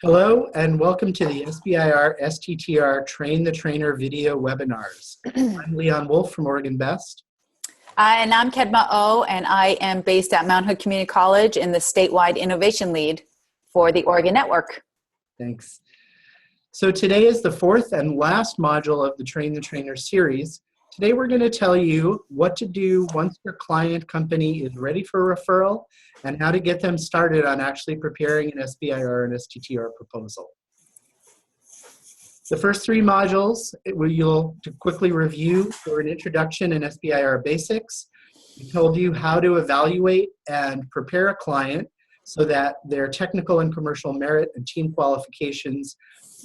Hello and welcome to the SBIR STTR Train the Trainer video webinars. I'm Leon Wolf from Oregon Best. And I'm Kedma O, and I am based at Mount Hood Community College in the statewide innovation lead for the Oregon Network. Thanks. So today is the fourth and last module of the Train the Trainer series. Today we're going to tell you what to do once your client company is ready for a referral and how to get them started on actually preparing an SBIR and STTR proposal. The first three modules you'll quickly review for an introduction in SBIR basics. We told you how to evaluate and prepare a client so that their technical and commercial merit and team qualifications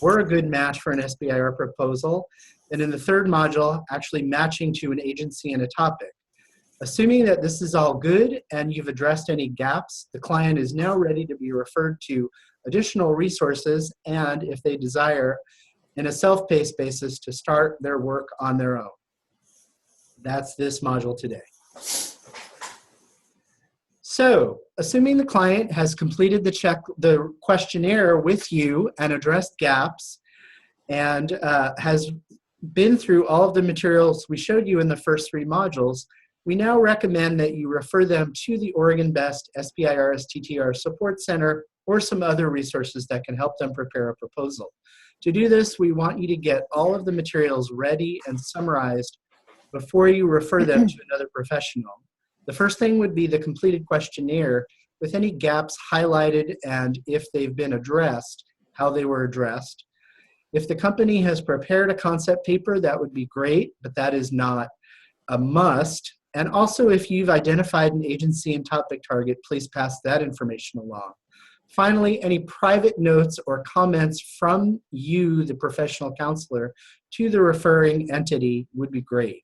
were a good match for an SBIR proposal. And in the third module, actually matching to an agency and a topic. Assuming that this is all good and you've addressed any gaps, the client is now ready to be referred to additional resources and, if they desire, in a self-paced basis to start their work on their own. That's this module today. So, assuming the client has completed the questionnaire with you and addressed gaps and has been through all of the materials we showed you in the first three modules, we now recommend that you refer them to the Oregon Best SBIR STTR Support Center or some other resources that can help them prepare a proposal. To do this, we want you to get all of the materials ready and summarized before you refer them to another professional. The first thing would be the completed questionnaire with any gaps highlighted and, if they've been addressed, how they were addressed. If the company has prepared a concept paper, that would be great, but that is not a must. And also, if you've identified an agency and topic target, please pass that information along. Finally, any private notes or comments from you, the professional counselor, to the referring entity would be great.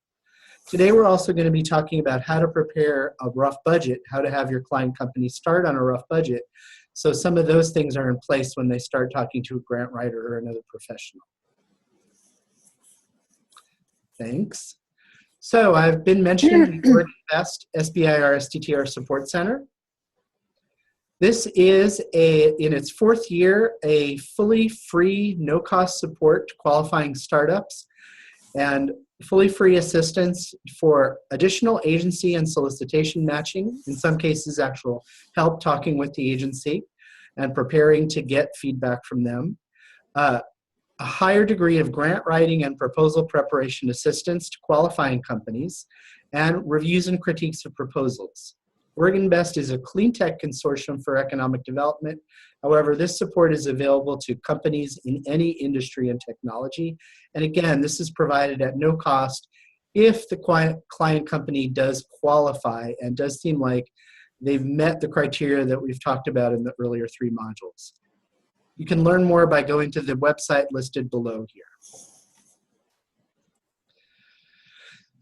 Today, we're also going to be talking about how to prepare a rough budget, how to have your client company start on a rough budget. So some of those things are in place when they start talking to a grant writer or another professional. Thanks. So I've been mentioning the Oregon Best SBIR STTR Support Center. This is, in its fourth year, a fully free, no-cost support to qualifying startups and fully free assistance for additional agency and solicitation matching, in some cases actual help talking with the agency and preparing to get feedback from them, a higher degree of grant writing and proposal preparation assistance to qualifying companies, and reviews and critiques of proposals. Oregon Best is a clean tech consortium for economic development. However, this support is available to companies in any industry and technology. And again, this is provided at no cost if the client company does qualify and does seem like they've met the criteria that we've talked about in the earlier three modules. You can learn more by going to the website listed below here.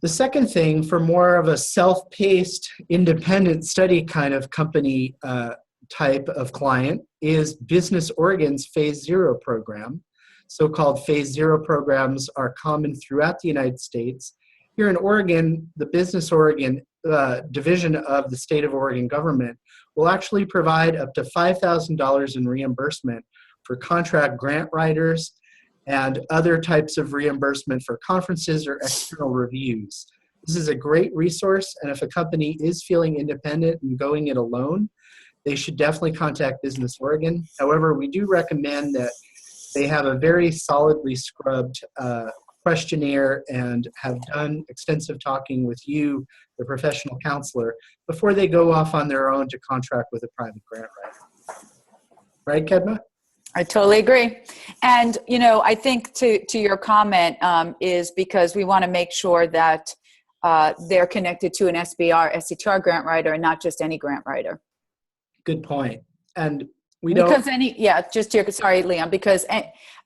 The second thing, for more of a self-paced, independent study kind of company type of client, is Business Oregon's Phase Zero program. So-called Phase Zero programs are common throughout the United States. Here in Oregon, the Business Oregon division of the state of Oregon government will actually provide up to $5,000 in reimbursement for contract grant writers and other types of reimbursement for conferences or external reviews. This is a great resource, and if a company is feeling independent and going it alone, they should definitely contact Business Oregon. However, we do recommend that they have a very solidly scrubbed questionnaire and have done extensive talking with you, the professional counselor, before they go off on their own to contract with a private grant writer. Right, Kedma? I totally agree. And, you know, I think to your comment is because we want to make sure that they're connected to an SBR, STTR grant writer and not just any grant writer. Good point. And we because don't... just here, sorry, Leon, because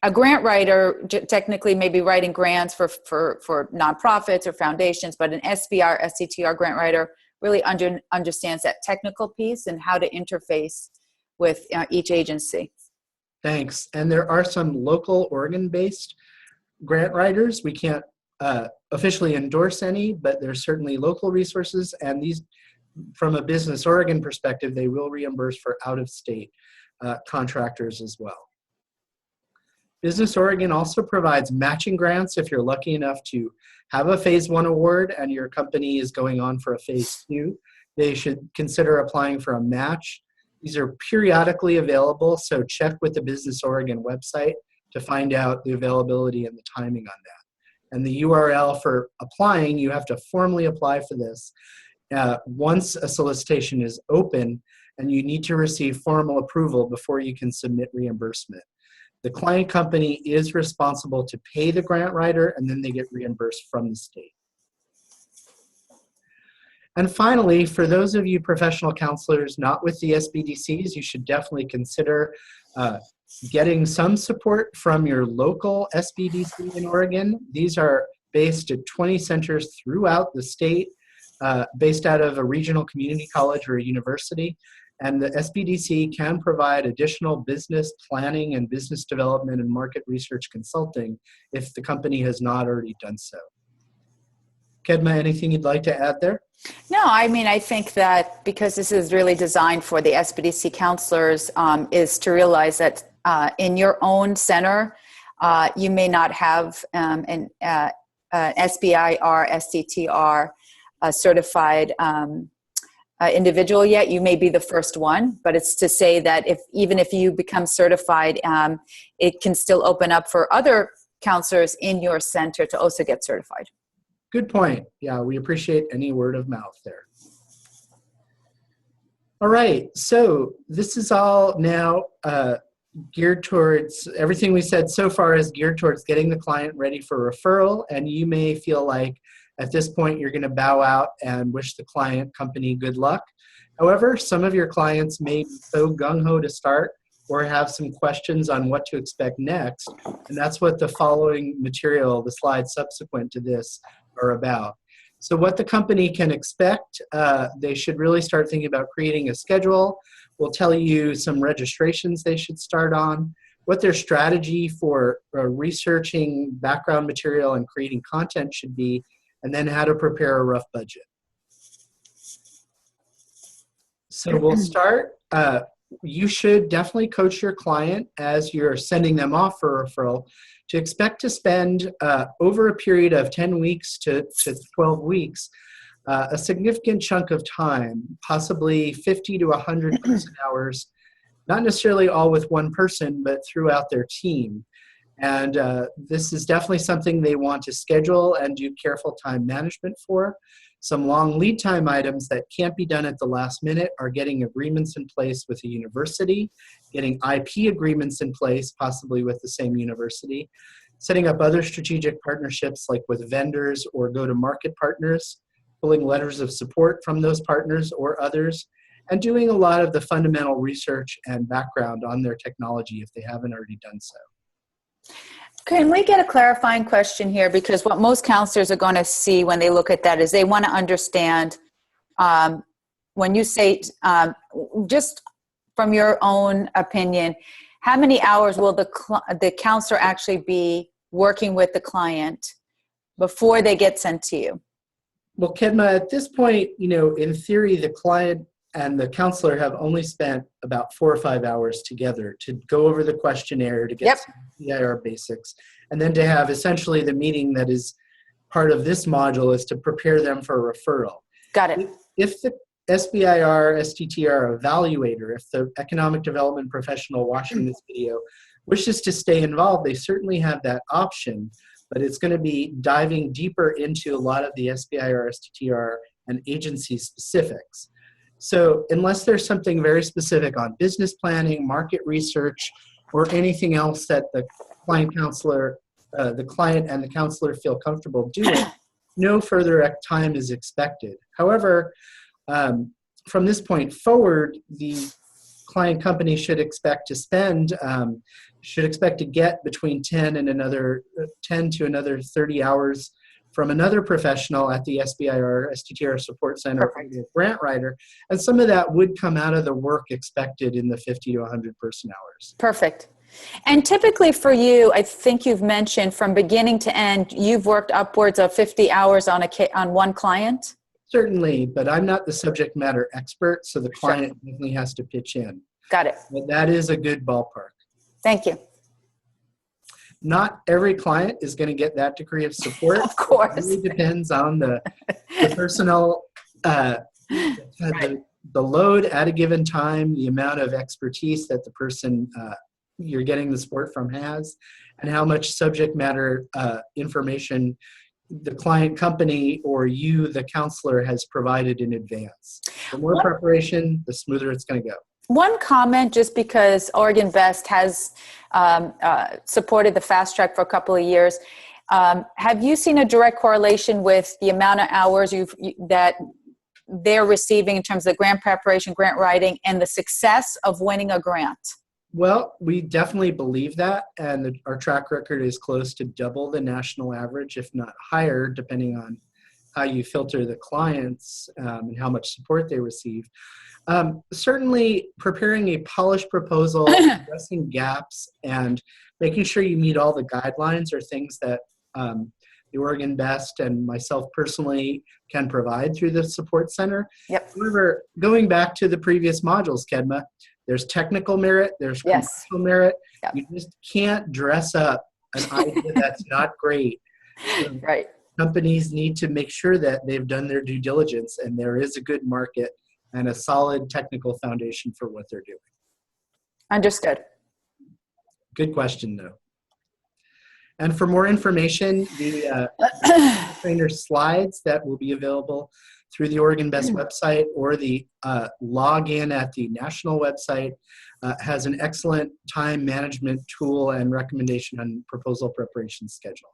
a grant writer technically may be writing grants for nonprofits or foundations, but an SBR, STTR grant writer really understands that technical piece and how to interface with each agency. Thanks. And there are some local Oregon-based grant writers. We can't officially endorse any, but there's certainly local resources, and these, from a Business Oregon perspective, they will reimburse for out-of-state contractors as well. Business Oregon also provides matching grants if you're lucky enough to have a Phase 1 award and your company is going on for a Phase 2. They should consider applying for a match. These are periodically available, so check with the Business Oregon website to find out the availability and the timing on that. And the URL for applying, you have to formally apply for this once a solicitation is open, and you need to receive formal approval before you can submit reimbursement. The client company is responsible to pay the grant writer, and then they get reimbursed from the state. And finally, for those of you professional counselors not with the SBDCs, you should definitely consider getting some support from your local SBDC in Oregon. These are based at 20 centers throughout the state, based out of a regional community college or a university. And the SBDC can provide additional business planning and business development and market research consulting if the company has not already done so. Kedma, anything you'd like to add there? No, I mean, I think that because this is really designed for the SBDC counselors, is to realize that in your own center, you may not have an SBIR, STTR certified individual yet. You may be the first one, but it's to say that even if you become certified, it can still open up for other counselors in your center to also get certified. Good point. Yeah, we appreciate any word of mouth there. All right, so this is all now geared towards, everything we said so far is geared towards getting the client ready for referral, and you may feel like at this point you're going to bow out and wish the client company good luck. However, some of your clients may be so gung-ho to start or have some questions on what to expect next, and that's what the following material, the slides subsequent to this, are about. So what the company can expect, they should really start thinking about creating a schedule. We'll tell you some registrations they should start on, what their strategy for researching background material and creating content should be, and then how to prepare a rough budget. So we'll start. You should definitely coach your client as you're sending them off for a referral to expect to spend over a period of 10 weeks to 12 weeks, a significant chunk of time, possibly 50 to 100 person hours, not necessarily all with one person, but throughout their team. And this is definitely something they want to schedule and do careful time management for. Some long lead time items that can't be done at the last minute are getting agreements in place with a university, getting IP agreements in place, possibly with the same university, setting up other strategic partnerships like with vendors or go-to-market partners, pulling letters of support from those partners or others, and doing a lot of the fundamental research and background on their technology if they haven't already done so. Can we get a clarifying question here? Because what most counselors are going to see when they look at that is they want to understand when you say, just from your own opinion, how many hours will the counselor actually be working with the client before they get sent to you? Well, Kedma, at this point, in theory, the client and the counselor have only spent about 4 or 5 hours together to go over the questionnaire, to get some PIR basics, and then to have essentially the meeting that is part of this module is to prepare them for a referral. Got it. If the SBIR, STTR evaluator, if the economic development professional watching this video wishes to stay involved, they certainly have that option, but it's going to be diving deeper into a lot of the SBIR, STTR, and agency specifics. So unless there's something very specific on business planning, market research, or anything else that the client and the counselor feel comfortable doing, no further time is expected. However, from this point forward, the client company should expect to get between 10 to another 30 hours from another professional at the SBIR, STTR Support Center, or the grant writer, and some of that would come out of the work expected in the 50 to 100 person hours. Perfect. And typically for you, I think you've mentioned from beginning to end, you've worked upwards of 50 hours on one client? Certainly, but I'm not the subject matter expert, so the client definitely has to pitch in. Got it. But that is a good ballpark. Thank you. Not every client is going to get that degree of support. Of course. It really depends on the personal, the load at a given time, the amount of expertise that the person you're getting the support from has, and how much subject matter information the client company or you, the counselor, has provided in advance. The more preparation, the smoother it's going to go. One comment, just because Oregon Best has supported the fast track for a couple of years, have you seen a direct correlation with the amount of hours that they're receiving in terms of grant preparation, grant writing, and the success of winning a grant? Well, we definitely believe that, and our track record is close to double the national average, if not higher, depending on how you filter the clients and how much support they receive. Certainly, preparing a polished proposal, addressing gaps, and making sure you meet all the guidelines are things that the Oregon Best and myself personally can provide through the support center. Yep. However, going back to the previous modules, Kedma, there's technical merit, there's commercial merit. Yep. You just can't dress up an idea that's not great. So right. Companies need to make sure that they've done their due diligence and there is a good market and a solid technical foundation for what they're doing. Understood. Good question, though. And for more information, the trainer slides that will be available through the Oregon Best website or the login at the national website has an excellent time management tool and recommendation on proposal preparation schedule.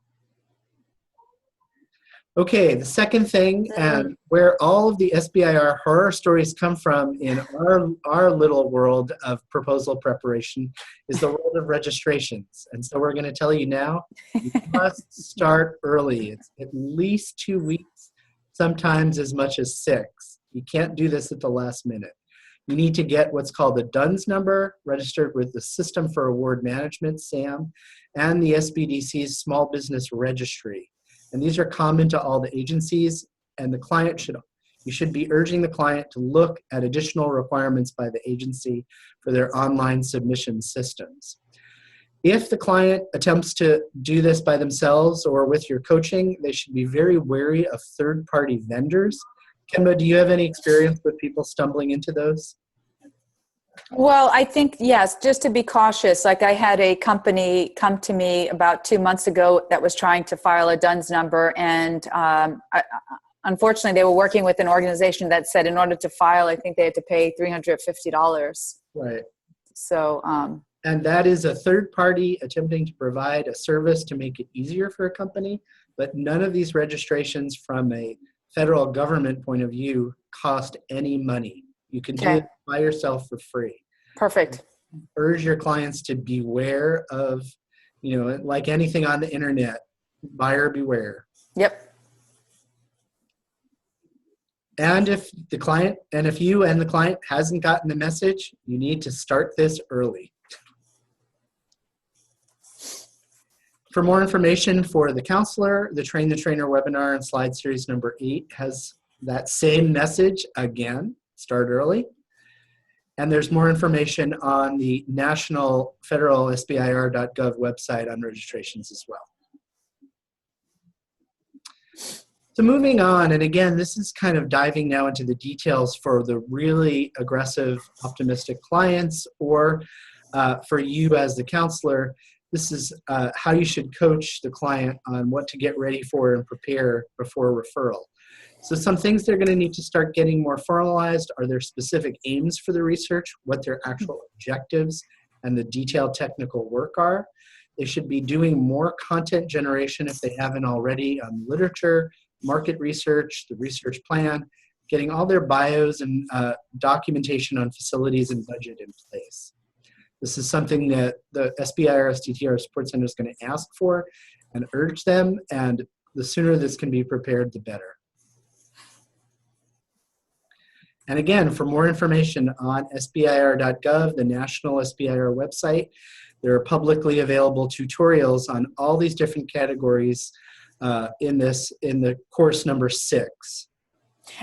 Okay, the second thing, and where all of the SBIR horror stories come from in our little world of proposal preparation is the world of registrations. And so we're going to tell you now, you must start early. It's at least 2 weeks, sometimes as much as 6. You can't do this at the last minute. You need to get what's called the DUNS number, registered with the System for Award Management, SAM, and the SBDC's Small Business Registry. And these are common to all the agencies, and you should be urging the client to look at additional requirements by the agency for their online submission systems. If the client attempts to do this by themselves or with your coaching, they should be very wary of third-party vendors. Kemba, do you have any experience with people stumbling into those? Well, I think, yes, just to be cautious. Like I had a company come to me about 2 months ago that was trying to file a DUNS number. And unfortunately, they were working with an organization that said in order to file, I think they had to pay $350. Right. So. And that is a third party attempting to provide a service to make it easier for a company. But none of these registrations from a federal government point of view cost any money. You can do it by yourself for free. Perfect. Urge your clients to beware of, like anything on the internet, buyer beware. Yep. And if you and the client hasn't gotten the message, you need to start this early. For more information for the counselor, the Train the Trainer webinar and slide series number 8 has that same message again. Start early. And there's more information on the national federal SBIR.gov website on registrations as well. So moving on, and again, this is kind of diving now into the details for the really aggressive, optimistic clients or for you as the counselor. This is how you should coach the client on what to get ready for and prepare before referral. So some things they're going to need to start getting more formalized are their specific aims for the research, what their actual objectives and the detailed technical work are. They should be doing more content generation if they haven't already on literature, market research, the research plan, getting all their bios and documentation on facilities and budget in place. This is something that the SBIR STTR Support Center is going to ask for and urge them, and the sooner this can be prepared, the better. And again, for more information on SBIR.gov, the national SBIR website, there are publicly available tutorials on all these different categories in the course number 6.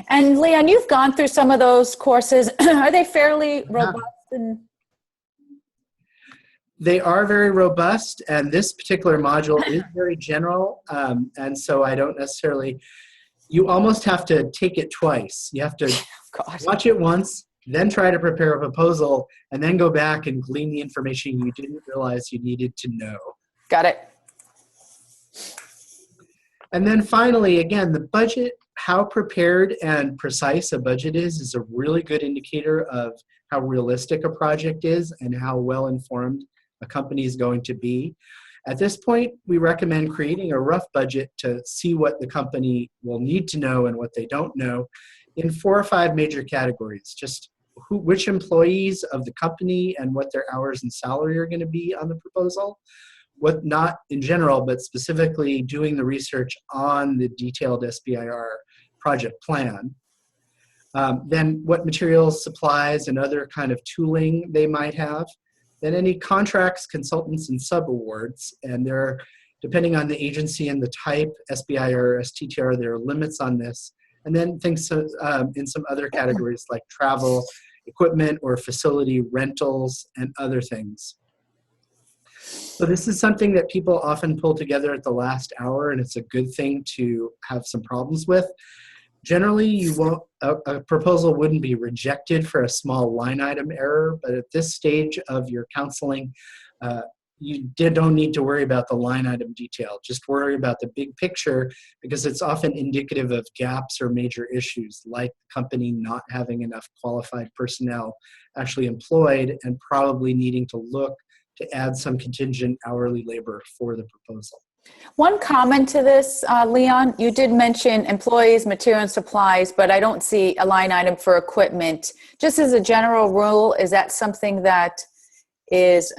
And Leon, you've gone through some of those courses. Are they fairly robust? They are very robust, and this particular module is very general, and so I don't necessarily, you almost have to take it twice. You have to God. watch it once, then try to prepare a proposal, and then go back and glean the information you didn't realize you needed to know. Got it. And then finally, again, the budget, how prepared and precise a budget is a really good indicator of how realistic a project is and how well informed a company is going to be. At this point, we recommend creating a rough budget to see what the company will need to know and what they don't know in 4 or 5 major categories. Just which employees of the company and what their hours and salary are going to be on the proposal. What, not in general, but specifically doing the research on the detailed SBIR project plan. Then what materials, supplies, and other kind of tooling they might have. Then any contracts, consultants, and subawards. And there are, depending on the agency and the type, SBIR, STTR, there are limits on this. And then things in some other categories like travel, equipment, or facility rentals, and other things. So this is something that people often pull together at the last hour, and it's a good thing to have some problems with. Generally, you won't, a proposal wouldn't be rejected for a small line item error, but at this stage of your counseling, you don't need to worry about the line item detail. Just worry about the big picture, because it's often indicative of gaps or major issues, like the company not having enough qualified personnel actually employed and probably needing to look to add some contingent hourly labor for the proposal. One comment to this, Leon, you did mention employees, material and supplies, but I don't see a line item for equipment. Just as a general rule, is that something that is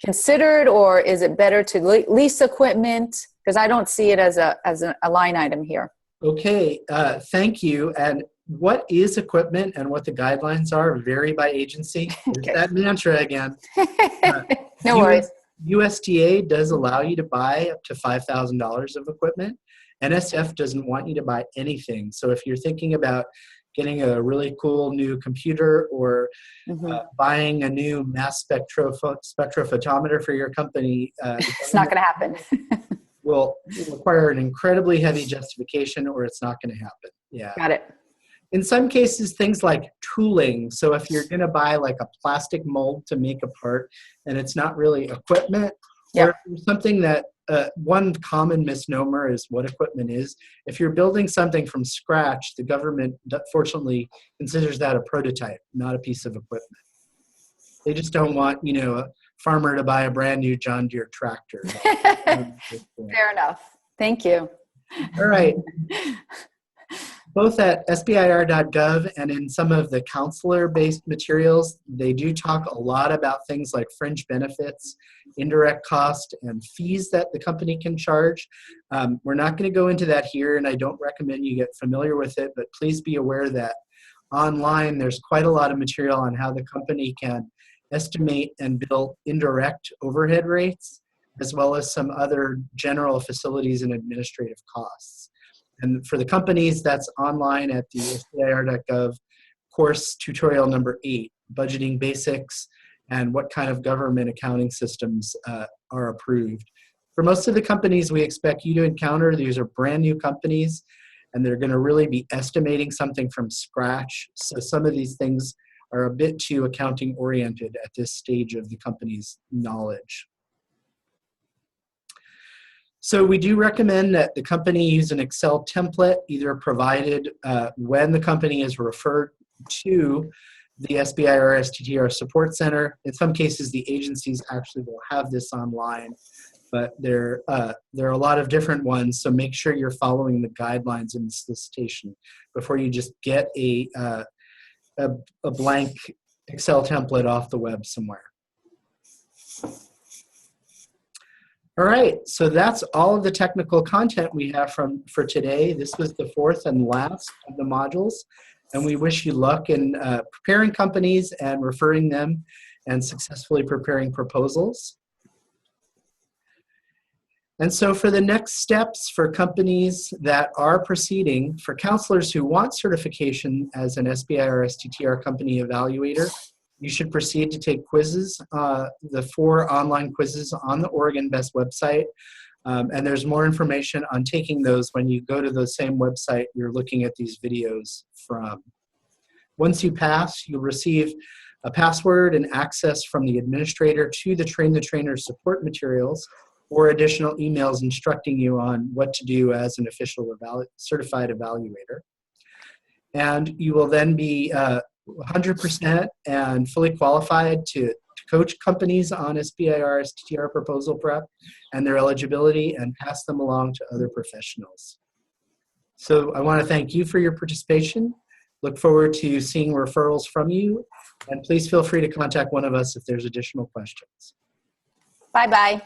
considered, or is it better to lease equipment? Because I don't see it as a line item here. Okay, thank you. And what is equipment and what the guidelines are vary by agency. There's that mantra again. No worries. USDA does allow you to buy up to $5,000 of equipment. NSF doesn't want you to buy anything. So if you're thinking about getting a really cool new computer or buying a new mass spectrophotometer for your company, it's not going to happen. will require an incredibly heavy justification, or it's not going to happen. Yeah. Got it. In some cases, things like tooling. So if you're going to buy like a plastic mold to make a part and it's not really equipment, or something that one common misnomer is what equipment is. If you're building something from scratch, the government fortunately considers that a prototype, not a piece of equipment. They just don't want, a farmer to buy a brand new John Deere tractor. Fair enough. Thank you. All right. Both at SBIR.gov and in some of the counselor-based materials, they do talk a lot about things like fringe benefits, indirect cost, and fees that the company can charge. We're not going to go into that here, and I don't recommend you get familiar with it, but please be aware that online there's quite a lot of material on how the company can estimate and bill indirect overhead rates, as well as some other general facilities and administrative costs. And for the companies, that's online at the SBIR.gov course tutorial number 8, budgeting basics and what kind of government accounting systems are approved. For most of the companies we expect you to encounter, these are brand new companies, and they're going to really be estimating something from scratch. So some of these things are a bit too accounting oriented at this stage of the company's knowledge. So we do recommend that the company use an Excel template, either provided when the company is referred to the SBIR STTR Support Center. In some cases, the agencies actually will have this online, but there are a lot of different ones, so make sure you're following the guidelines in the solicitation before you just get a blank Excel template off the web somewhere. All right, so that's all of the technical content we have for today. This was the 4th and last of the modules, and we wish you luck in preparing companies and referring them and successfully preparing proposals. And so for the next steps for companies that are proceeding, for counselors who want certification as an SBIR STTR company evaluator, You should proceed to take quizzes, the 4 online quizzes on the Oregon Best website. And there's more information on taking those when you go to the same website you're looking at these videos from. Once you pass, you'll receive a password and access from the administrator to the Train the Trainer support materials or additional emails instructing you on what to do as an official certified evaluator. And you will then be 100% and fully qualified to coach companies on SBIR, STTR proposal prep and their eligibility and pass them along to other professionals. So I want to thank you for your participation. Look forward to seeing referrals from you, and please feel free to contact one of us if there's additional questions. Bye-bye.